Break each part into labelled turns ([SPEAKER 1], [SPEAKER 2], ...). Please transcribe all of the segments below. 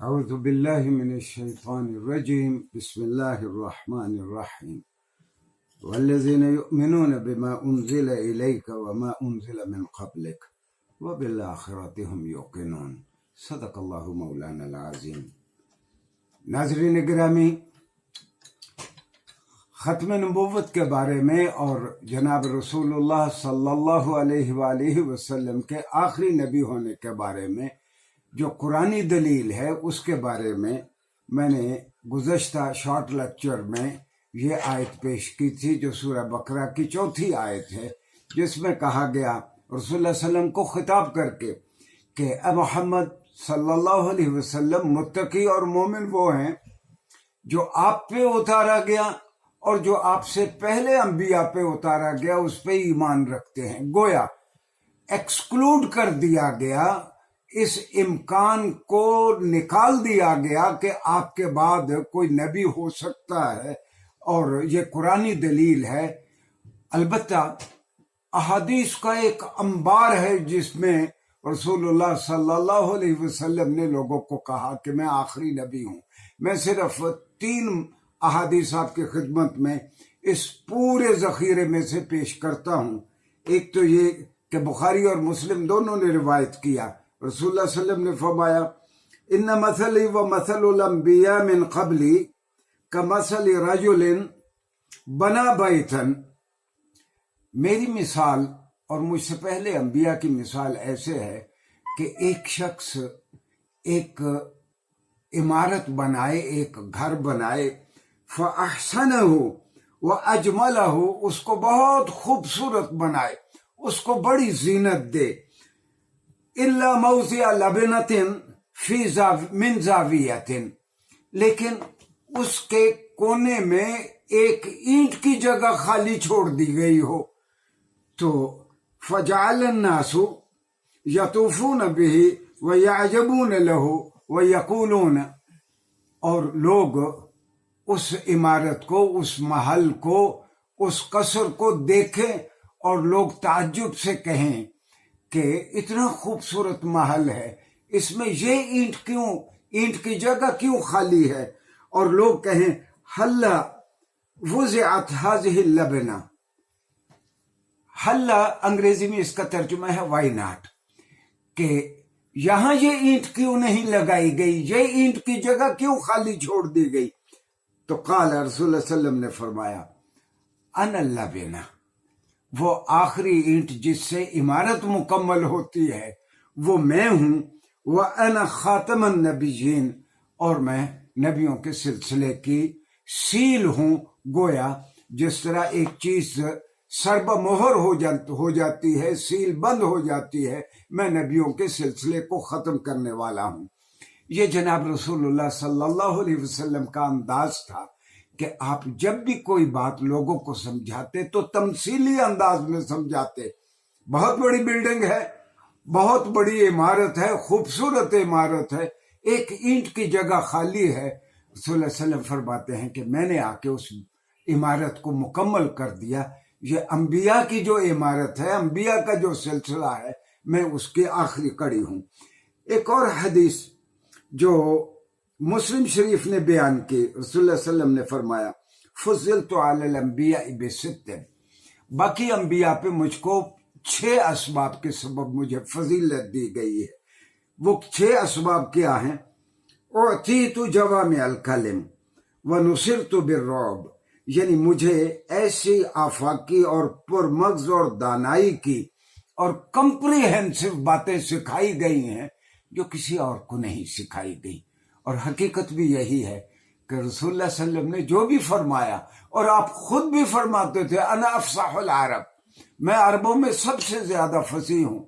[SPEAKER 1] أعوذ بالله من الشيطان الرجيم بسم الله الرحمن الرحيم والذين يؤمنون بما أنزل إليك وما أنزل من قبلك وبالآخرة هم يوقنون صدق الله مولانا العظيم۔ ناظرین گرامی، ختم نبوت کے بارے میں اور جناب رسول اللہ صلی اللہ علیہ وآلہ وسلم کے آخری نبی ہونے کے بارے میں جو قرآنی دلیل ہے اس کے بارے میں نے گزشتہ شارٹ لیکچر میں یہ آیت پیش کی تھی جو سورہ بقرہ کی 4تھی آیت ہے، جس میں کہا گیا رسول اللہ علیہ وسلم کو خطاب کر کے کہ اے محمد صلی اللہ علیہ وسلم، متقی اور مومن وہ ہیں جو آپ پہ اتارا گیا اور جو آپ سے پہلے انبیاء پہ اتارا گیا اس پہ ایمان رکھتے ہیں۔ گویا ایکسکلوڈ کر دیا گیا، اس امکان کو نکال دیا گیا کہ آپ کے بعد کوئی نبی ہو سکتا ہے، اور یہ قرآنی دلیل ہے۔ البتہ احادیث کا ایک انبار ہے جس میں رسول اللہ صلی اللہ علیہ وسلم نے لوگوں کو کہا کہ میں آخری نبی ہوں۔ میں صرف 3 احادیث آپ کی خدمت میں اس پورے ذخیرے میں سے پیش کرتا ہوں۔ ایک تو یہ کہ بخاری اور مسلم دونوں نے روایت کیا، رسول اللہ صلی اللہ علیہ وسلم نے فرمایا ان مثلی و مثل الانبیاء من قبلی کمثل رجل بنا بیتا، میری مثال اور مجھ سے پہلے انبیاء کی مثال ایسے ہے کہ ایک شخص ایک عمارت بنائے، ایک گھر بنائے، فاحسنہ واجملہ، اس کو بہت خوبصورت بنائے، اس کو بڑی زینت دے، الا موضع لبنۃ فی من زاویۃ، لیکن اس کے کونے میں ایک اینٹ کی جگہ خالی چھوڑ دی گئی ہو، تو فجعل الناس یطوفون بہ ویعجبون لہ ویقولون، اور لوگ اس عمارت کو، اس محل کو، اس قصر کو دیکھیں اور لوگ تعجب سے کہیں کہ اتنا خوبصورت محل ہے، اس میں یہ اینٹ کی جگہ کیوں خالی ہے؟ اور لوگ کہیں حلا وضعت هذه اللبنہ، حلا انگریزی میں اس کا ترجمہ ہے وائی ناٹ، کہ یہاں یہ اینٹ کیوں نہیں لگائی گئی، یہ اینٹ کی جگہ کیوں خالی چھوڑ دی گئی؟ تو قال رسول اللہ صلی اللہ علیہ وسلم نے فرمایا انا اللبنہ، وہ آخری اینٹ جس سے عمارت مکمل ہوتی ہے وہ میں ہوں، وَأَنَا خَاتَمَ النَّبِيِّينَ، اور میں نبیوں کے سلسلے کی سیل ہوں۔ گویا جس طرح ایک چیز سربہ مہر ہو جاتی ہے، سیل بند ہو جاتی ہے، میں نبیوں کے سلسلے کو ختم کرنے والا ہوں۔ یہ جناب رسول اللہ صلی اللہ علیہ وسلم کا انداز تھا کہ آپ جب بھی کوئی بات لوگوں کو سمجھاتے تو تمثیلی انداز میں سمجھاتے۔ بہت بڑی بلڈنگ ہے، بہت بڑی عمارت ہے، خوبصورت عمارت ہے، ایک اینٹ کی جگہ خالی ہے، رسول اللہ صلی اللہ علیہ وسلم فرماتے ہیں کہ میں نے آ کے اس عمارت کو مکمل کر دیا۔ یہ انبیاء کی جو عمارت ہے، انبیاء کا جو سلسلہ ہے، میں اس کی آخری کڑی ہوں۔ ایک اور حدیث جو مسلم شریف نے بیان کی، رسول اللہ صلی اللہ علیہ وسلم نے فرمایا فضلت علی الانبیاء بست، باقی انبیاء پہ مجھ کو 6 اسباب کے سبب مجھے فضیلت دی گئی ہے۔ وہ 6 اسباب کیا ہیں؟ اعطیت جوامع الکلم ونصرت بالرعب، یعنی مجھے ایسی آفاقی اور پرمغز اور دانائی کی اور کمپریہنسو باتیں سکھائی گئی ہیں جو کسی اور کو نہیں سکھائی گئی۔ اور حقیقت بھی یہی ہے کہ رسول اللہ صلی اللہ علیہ وسلم نے جو بھی فرمایا، اور آپ خود بھی فرماتے تھے انا افصح العرب، میں عربوں میں سب سے زیادہ فصیح ہوں،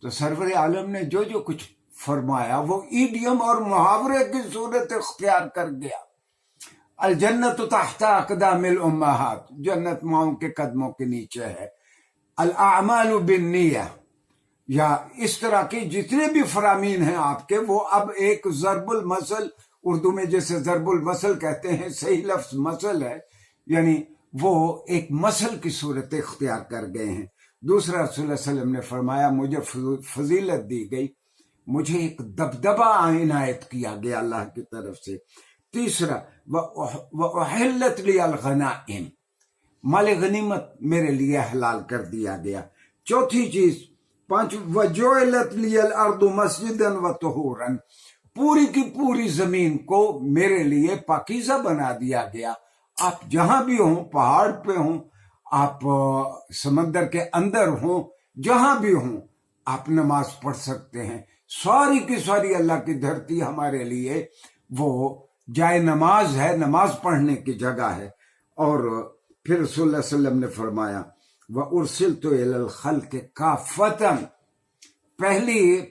[SPEAKER 1] تو سرور عالم نے جو جو کچھ فرمایا وہ ایڈیم اور محاورے کی صورت اختیار کر گیا۔ الجنت تحت اقدام الامہات، جنت ماؤں کے قدموں کے نیچے ہے۔ الاعمال بالنیہ، یا اس طرح کی جتنے بھی فرامین ہیں آپ کے، وہ اب ایک ضرب المثل، اردو میں جیسے ضرب المثل کہتے ہیں، صحیح لفظ مثل ہے، یعنی وہ ایک مثل کی صورت اختیار کر گئے ہیں۔ دوسرا رسول اللہ صلی اللہ علیہ وسلم نے فرمایا مجھے فضیلت دی گئی مجھے ایک دبدبہ عنایت کیا گیا اللہ کی طرف سے۔ تیسرا وَأُحِلَّتْ لِيَ الْغَنَائِمُ، مال غنیمت میرے لیے حلال کر دیا گیا۔ چوتھی چیز وَجُعِلَتْ لِيَ الْأَرْضُ مَسْجِدًا وَطُهُورًا، پوری کی پوری زمین کو میرے لیے پاکیزہ بنا دیا گیا۔ آپ جہاں بھی ہوں، پہاڑ پہ ہوں، آپ سمندر کے اندر ہوں، جہاں بھی ہوں آپ نماز پڑھ سکتے ہیں۔ ساری کی ساری اللہ کی دھرتی ہمارے لیے وہ جائے نماز ہے، نماز پڑھنے کی جگہ ہے۔ اور پھر رسول اللہ صلی اللہ علیہ وسلم نے فرمایا وَأُرْسِلْتُ إِلَى الْخَلْقِ كَافَّةً،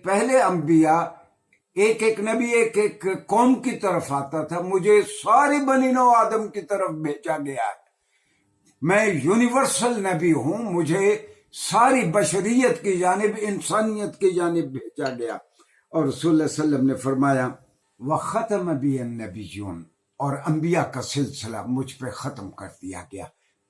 [SPEAKER 1] پہلے انبیاء ایک ایک نبی ایک ایک قوم کی طرف آتا تھا، مجھے ساری بنی نوع آدم کی طرف بھیجا گیا ہے۔ میں یونیورسل نبی ہوں، مجھے ساری بشریت کی جانب، انسانیت کی جانب بھیجا گیا۔ اور رسول اللہ صلی اللہ علیہ وسلم نے فرمایا وَخَتَمَ بِي النَّبِيُّونَ، اور انبیاء کا سلسلہ مجھ پہ ختم کر دیا گیا۔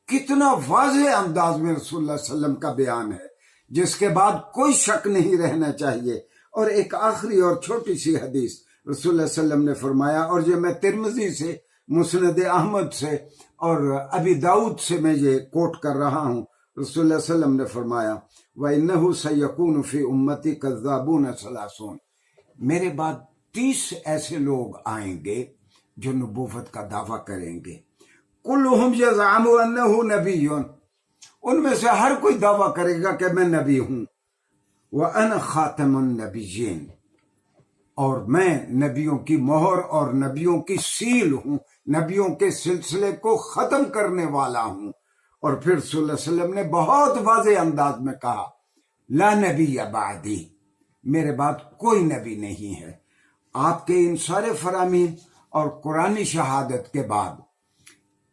[SPEAKER 1] کتنا واضح انداز میں رسول اللہ صلی اللہ علیہ وسلم کا بیان ہے، جس کے بعد کوئی شک نہیں رہنا چاہیے۔ اور ایک آخری اور چھوٹی سی حدیث رسول اللہ صلی اللہ علیہ وسلم نے فرمایا، اور یہ میں ترمذی سے، مسند احمد سے اور ابی داؤد سے میں یہ کوٹ کر رہا ہوں۔ رسول اللہ صلی اللہ علیہ وسلم نے فرمایا وَإِنَّهُ سَيَكُونُ فِي أُمَّتِي كَذَّابُونَ ثَلَاثُونَ، میرے بعد 30 ایسے لوگ آئیں گے جو نبوت کا دعویٰ کریں گے۔ كُلُّهُمْ يَزْعَمُ أَنَّهُ نَبِيٌّ، ان میں سے ہر کوئی دعویٰ کرے گا کہ میں نبی ہوں۔ وَأَنَا خَاتَمُ النَّبِيِّينَ، اور میں نبیوں کی مہر اور نبیوں کی سیل ہوں، نبیوں کے سلسلے کو ختم کرنے والا ہوں۔ اور پھر صلی اللہ علیہ وسلم نے بہت واضح انداز میں کہا لا نبی بعدی، میرے بعد کوئی نبی نہیں ہے۔ آپ کے ان سارے فرامین اور قرآنی شہادت کے بعد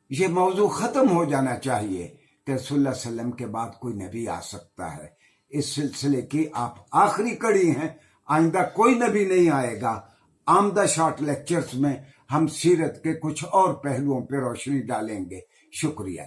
[SPEAKER 1] یہ موضوع ختم ہو جانا چاہیے کہ صلی اللہ علیہ وسلم کے بعد کوئی نبی آ سکتا ہے۔ اس سلسلے کی آپ آخری کڑی ہیں، آئندہ کوئی نبی نہیں آئے گا۔ آمدہ شارٹ لیکچرز میں ہم سیرت کے کچھ اور پہلوؤں پہ روشنی ڈالیں گے۔ شکریہ۔